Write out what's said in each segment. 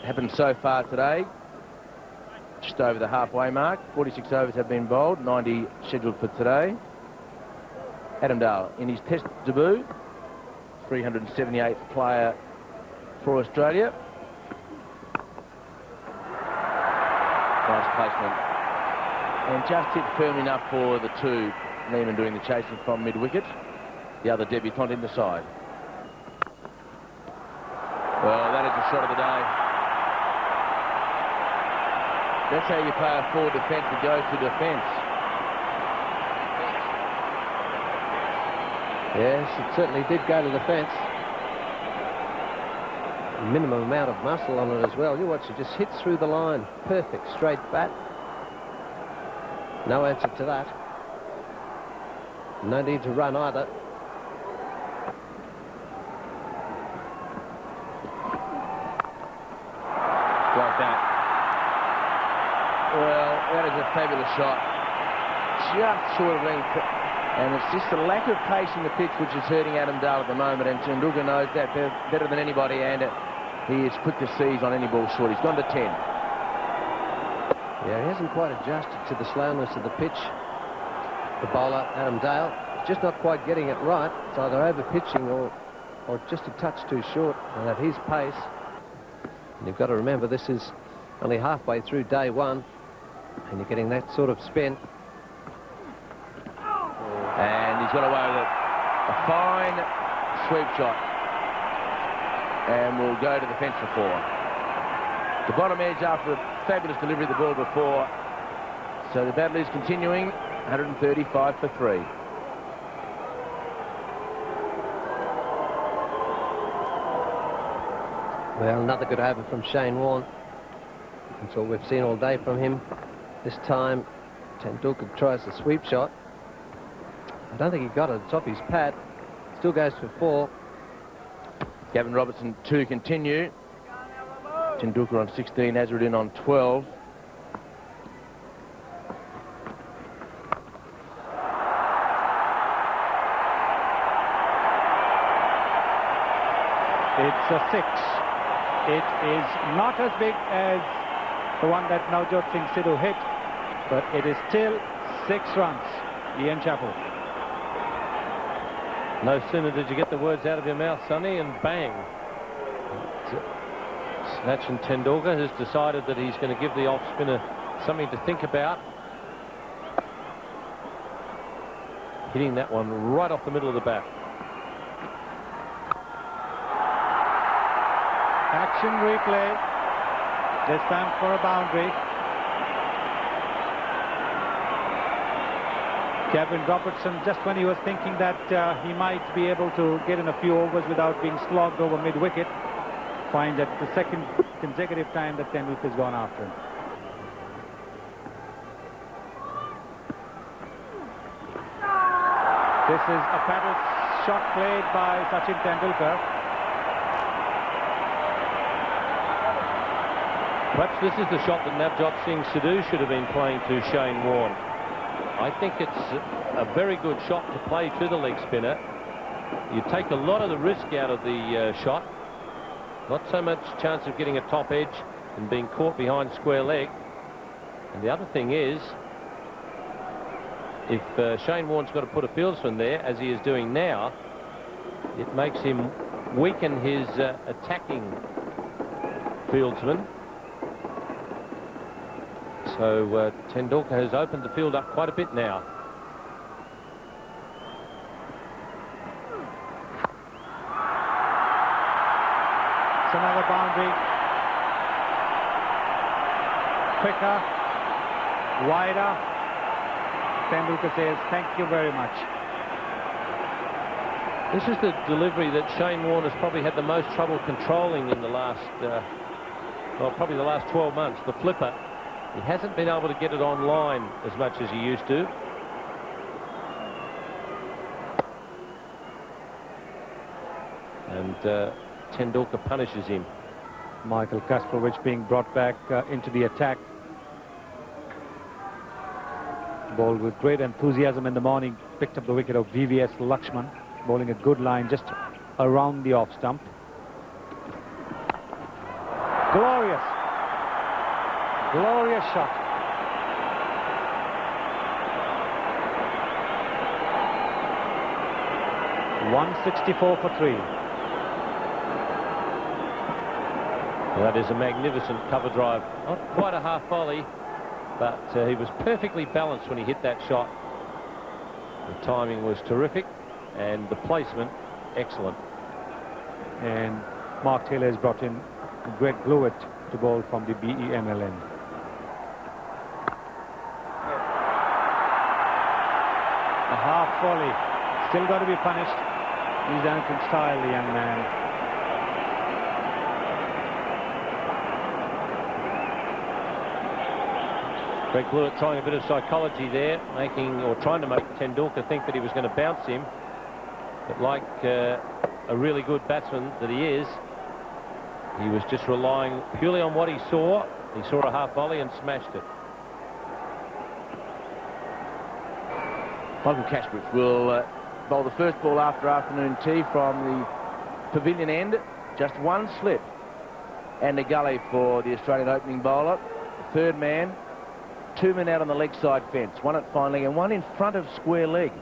happened so far today. Just over the halfway mark. 46 overs have been bowled, 90 scheduled for today. Adam Dale in his test debut, 378th player for Australia. Nice placement. And just hit firm enough for the two. Lehman doing the chasing from mid-wicket. The other debutant in the side. Well, that is a shot of the day. That's how you play a forward defence that goes to defence. Yes, it certainly did go to defence. Minimum amount of muscle on it as well. You watch it just hit through the line. Perfect straight bat. No answer to that. No need to run either. Like that. Well, that is a fabulous shot. Just short of length. And it's just the lack of pace in the pitch which is hurting Adam Dale at the moment. And Tendulkar knows that better than anybody. And he is quick to seize on any ball short. He's gone to 10. Yeah, he hasn't quite adjusted to the slowness of the pitch. The bowler, Adam Dale, is just not quite getting it right. It's either over-pitching or just a touch too short. And at his pace, and you've got to remember this is only halfway through day one, and you're getting that sort of spin. And he's got away with it. A fine sweep shot. And we'll go to the fence for 4. The bottom edge after a fabulous delivery of the ball before. So the battle is continuing. 135 for 3. Well, another good over from Shane Warne. That's all we've seen all day from him. This time, Tendulkar tries the sweep shot. I don't think he got it. It's off his pad. Still goes for 4. Gavin Robertson to continue. Tendulkar on 16, Azharuddin on 12. It's a 6. It is not as big as the one that Navjot Singh Sidhu hit, but it is still 6 runs. Ian Chappell. No sooner did you get the words out of your mouth, Sonny, and bang. Sachin Tendulkar has decided that he's going to give the off-spinner something to think about. Hitting that one right off the middle of the bat. Action replay. This time for a boundary. Gavin Robertson, just when he was thinking that he might be able to get in a few overs without being slogged over mid-wicket, find that the second consecutive time that Tendulkar's gone after him. This is a paddle shot played by Sachin Tendulkar. Perhaps this is the shot that Navjot Singh Sidhu should have been playing to Shane Warne. I think it's a very good shot to play to the leg spinner. You take a lot of the risk out of the shot. Not so much chance of getting a top edge and being caught behind square leg. And the other thing is, if Shane Warne's got to put a fieldsman there, as he is doing now, it makes him weaken his attacking fieldsman. So Tendulkar has opened the field up quite a bit now. It's another boundary. Quicker, wider. Tendulkar says, thank you very much. This is the delivery that Shane Warne has probably had the most trouble controlling in the last, well, probably the last 12 months, the flipper. He hasn't been able to get it on line as much as he used to. And Tendulkar punishes him. Michael Kasparovich being brought back into the attack. Bowled with great enthusiasm in the morning. Picked up the wicket of VVS Lakshman. Bowling a good line just around the off stump. Glorious. Glorious shot. .164 for 3. That is a magnificent cover drive. Not quite a half volley, but he was perfectly balanced when he hit that shot. The timing was terrific, and the placement excellent. And Mark Taylor has brought in Greg Blewett to bowl from the BEML end. A half volley. Still got to be punished. He's done it in style, the young man. Greg Blewett trying a bit of psychology there, trying to make Tendulkar think that he was going to bounce him. But like a really good batsman that he is, he was just relying purely on what he saw. He saw a half volley and smashed it. Michael Kasparov will bowl the first ball after afternoon tea from the pavilion end. Just one slip and a gully for the Australian opening bowler. The third man, 2 men out on the leg side fence, one at fine leg and one in front of square leg.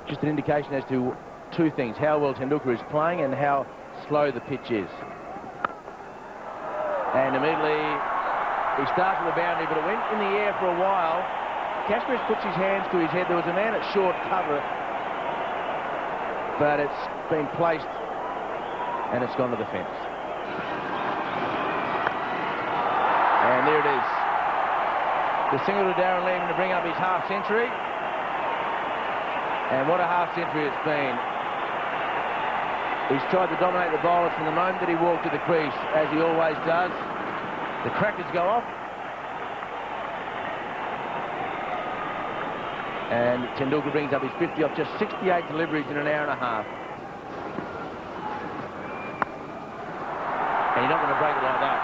Just an indication as to two things: how well Tendulkar is playing and how slow the pitch is. And immediately he starts with a boundary, but it went in the air for a while. Kasparov puts his hands to his head. There was a man at short cover, but it's been placed and it's gone to the fence. And there it is. The single to Darren Lehman to bring up his half-century. And what a half-century it's been. He's tried to dominate the bowlers from the moment that he walked to the crease, as he always does. The crackers go off. And Tendulkar brings up his 50 off just 68 deliveries in an hour and a half. And you're not going to break it like that.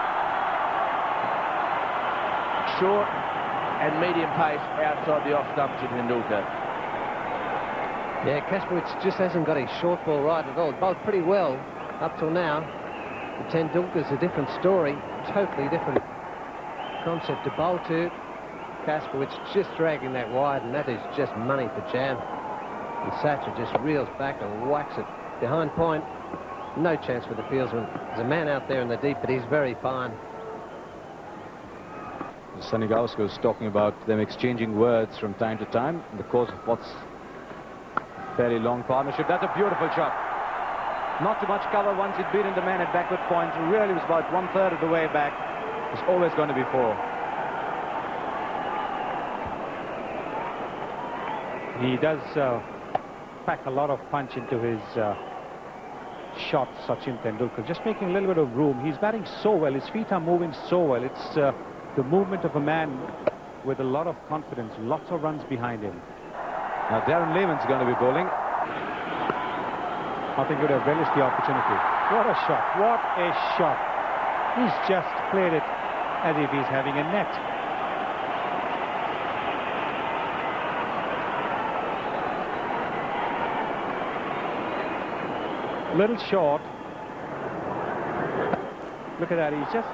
Short and medium pace outside the off stump to Tendulkar. Yeah, Kasparov just hasn't got his short ball right at all. Bowled pretty well up till now. The Tendulkar's a different story, totally different concept to bowl to. Kasparov just dragging that wide, and that is just money for jam. And SACHIN just reels back and whacks it behind point. No chance for the fieldsman. There's a man out there in the deep, but he's very fine. Sonny Gauss was talking about them exchanging words from time to time in the course of what's fairly long partnership. That's a beautiful shot. Not too much cover once he'd beaten the man at backward point. Really was about 1/3 of the way back. It's always going to be 4. He does pack a lot of punch into his shot, Sachin Tendulkar. Just making a little bit of room. He's batting so well. His feet are moving so well. It's the movement of a man with a lot of confidence. Lots of runs behind him. Now Darren Lehman's going to be bowling. I think he would have relished the opportunity. What a shot. What a shot. He's just played it as if he's having a net. Little short. Look at that. He's just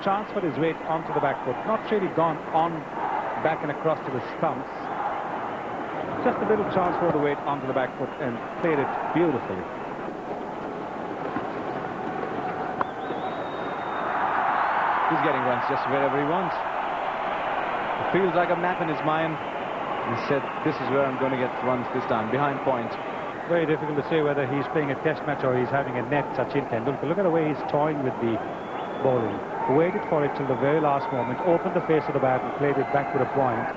transferred his weight onto the back foot. Not really gone on back and across to the stumps. Just a little transfer of the weight onto the back foot and played it beautifully. He's getting runs just wherever he wants. It feels like a map in his mind. He said, this is where I'm going to get runs this time, behind point. Very difficult to say whether he's playing a test match or he's having a net, Sachin Tendulkar. Look at the way he's toying with the bowling. Waited for it till the very last moment, opened the face of the bat and played it back with a point.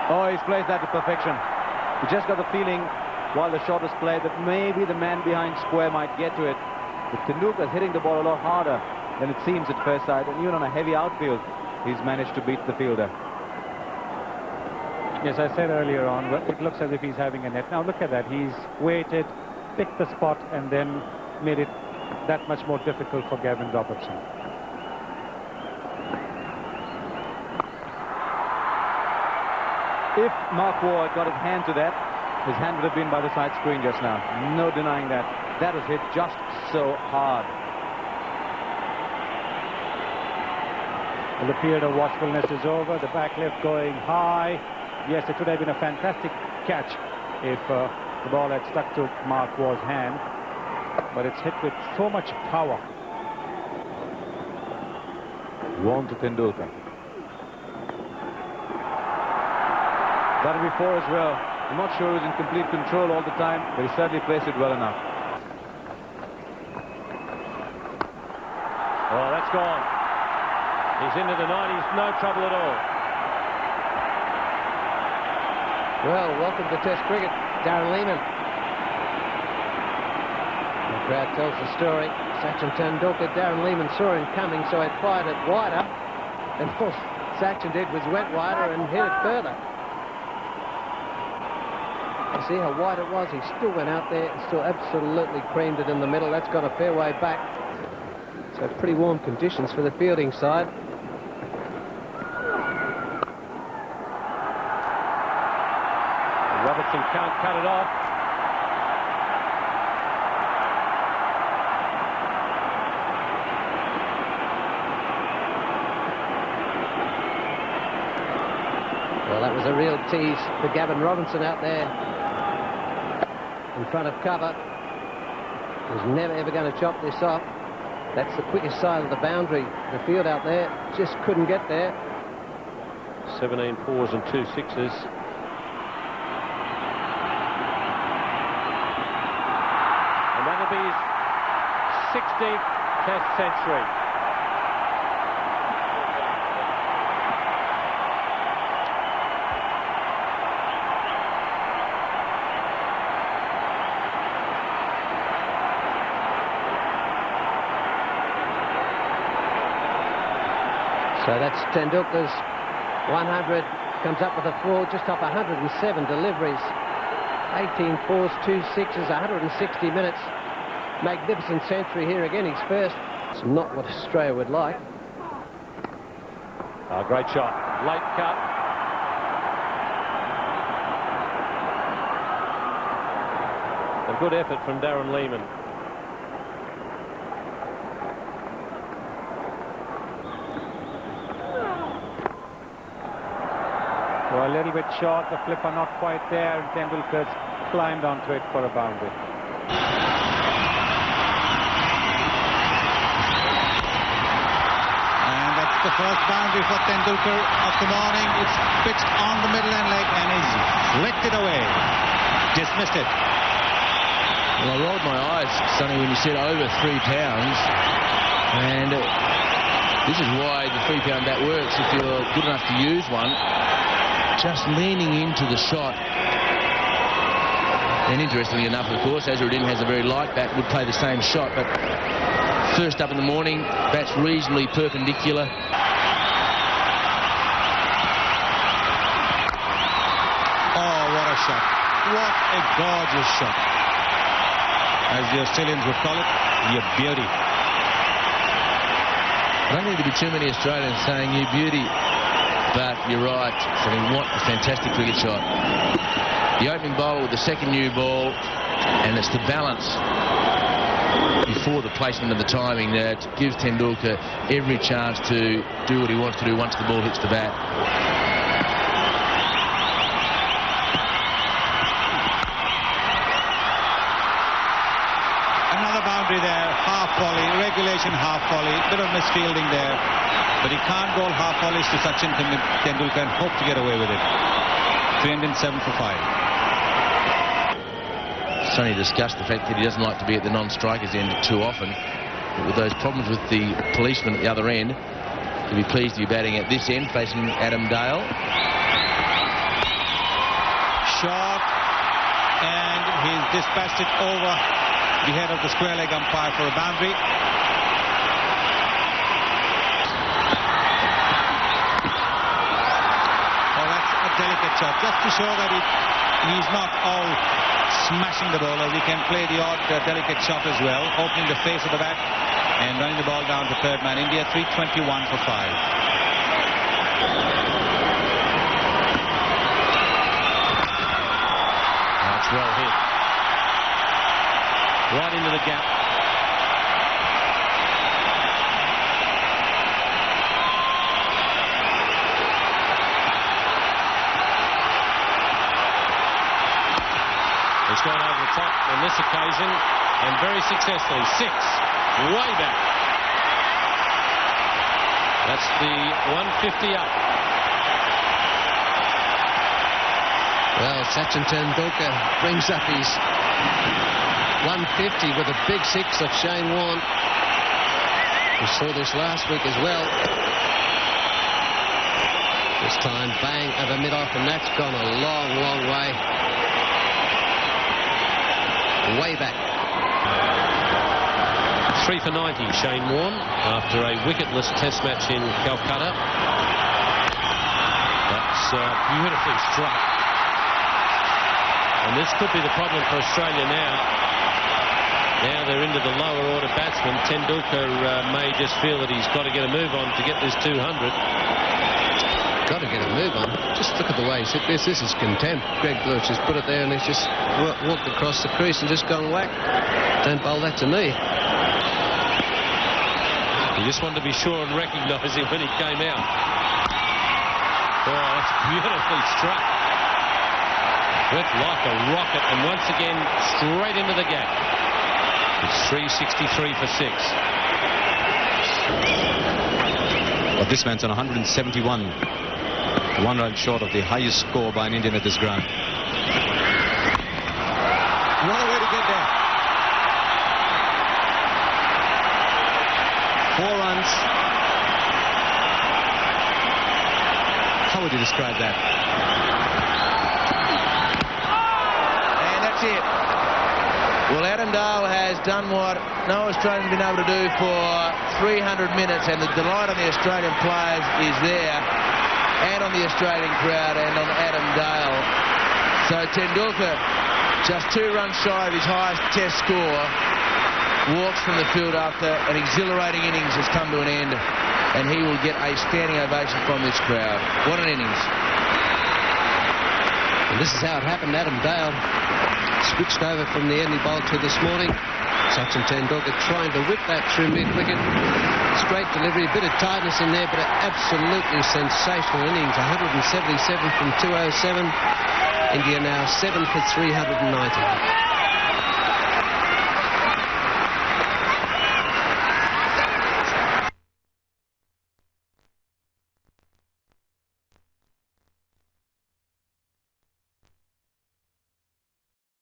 Oh, he's placed that to perfection. He just got the feeling while the shot was played that maybe the man behind square might get to it. But Tendulkar's hitting the ball a lot harder than it seems at first sight, and even on a heavy outfield, he's managed to beat the fielder. Yes, I said earlier on, it looks as if he's having a net. Now look at that. He's waited, picked the spot, and then made it that much more difficult for Gavin Robertson. If Mark Waugh got his hand to that, His hand would have been by the side screen just now. No denying that. That was hit just so hard. Well, the period of watchfulness is over. The back left going high. Yes, it would have been a fantastic catch if the ball had stuck to Mark Waugh's hand. But it's hit with so much power. 1 to Tendulkar. That'll be 4 as well. I'm not sure he was in complete control all the time, but he certainly placed it well enough. Oh, that's gone. He's into the 90s, no trouble at all. Well, welcome to Test cricket, Darren Lehmann. The crowd tells the story. Sachin Tendulkar, Darren Lehmann saw him coming, so he fired it wider. And all Sachin did was went wider and hit it further. You see how wide it was? He still went out there and still absolutely creamed it in the middle. That's got a fair way back. So pretty warm conditions for the fielding side. Robertson can't cut it off. Well, that was a real tease for Gavin Robinson out there in front of cover. He was never ever going to chop this off. That's the quickest side of the boundary. The field out there just couldn't get there. 17 fours and 2 sixes. And that'll be his 60th Test century. So that's Tendulkar's 100, comes up with a 4, just off 107 deliveries. 18 fours, 2 sixes, 160 minutes. Magnificent century here again, his first. It's not what Australia would like. Oh, great shot. Late cut. A good effort from Darren Lehmann. Well, a little bit short, the flipper not quite there, and Tendulkar's climbed onto it for a boundary. And that's the first boundary for Tendulkar of the morning. It's pitched on the middle and leg and he's licked it away. Dismissed it. Well, I rolled my eyes, Sonny, when you said over 3 pounds. And this is why the 3-pound bat works if you're good enough to use one. Just leaning into the shot. And interestingly enough, of course, Azharuddin has a very light bat, would play the same shot, but first up in the morning, bat's reasonably perpendicular. Oh, what a shot. What a gorgeous shot. As the Australians would call it, you beauty. I don't think there'll be too many Australians saying you beauty. But you're right, I mean, what a fantastic cricket shot. The opening bowler with the second new ball, and it's the balance before the placement of the timing that gives Tendulkar every chance to do what he wants to do once the ball hits the bat. Another boundary there, half volley, regulation half volley, bit of misfielding there. But he can't bowl half volleys to Sachin Tendulkar and hope to get away with it. 307 for 5. Sonny discussed the fact that he doesn't like to be at the non-strikers end too often. But with those problems with the policeman at the other end, he'll be pleased to be batting at this end, facing Adam Dale. Short, and he's dispatched it over the head of the square leg umpire for a boundary. Delicate shot, just to show that he's not all smashing the bowler. We can play the odd delicate shot as well, opening the face of the bat and running the ball down to third man. India 321 for 5. That's well hit. Right into the gap. He's gone over the top on this occasion, and very successfully. 6, way back. That's the 150 up. Well, Sachin Tendulkar brings up his 150 with a big 6 of Shane Warne. We saw this last week as well. This time, bang, over mid-off, and that's gone a long, long way. Way back. 3 for 90, Shane Warne, after a wicketless test match in Calcutta. That's beautifully struck. And this could be the problem for Australia now. Now they're into the lower order batsmen. Tendulkar may just feel that he's got to get a move on to get this 200. Got to get a move on. Just look at the way he's hit this. This is contempt. Greg Lewis just put it there and he's just walked across the crease and just gone whack. Don't bowl that to me. He just wanted to be sure and recognise him when he came out. Oh, that's beautifully struck. Went like a rocket, and once again straight into the gap. It's 363 for 6. But this man's on 171. 1 run short of the highest score by an Indian at this ground. What a way to get there. 4 runs. How would you describe that? And that's it. Well, Adam Dale has done what no Australian's been able to do for 300 minutes, and the delight on the Australian players is there, and on the Australian crowd, and on Adam Dale. So Tendulkar, just 2 runs shy of his highest test score, walks from the field after an exhilarating innings has come to an end, and he will get a standing ovation from this crowd. What an innings. And this is how it happened. Adam Dale switched over from the end he bowled to this morning. Sachin Tendulkar trying to whip that through mid-wicket. Straight delivery, a bit of tightness in there, but an absolutely sensational innings. 177 from 207. India now 7 for 390.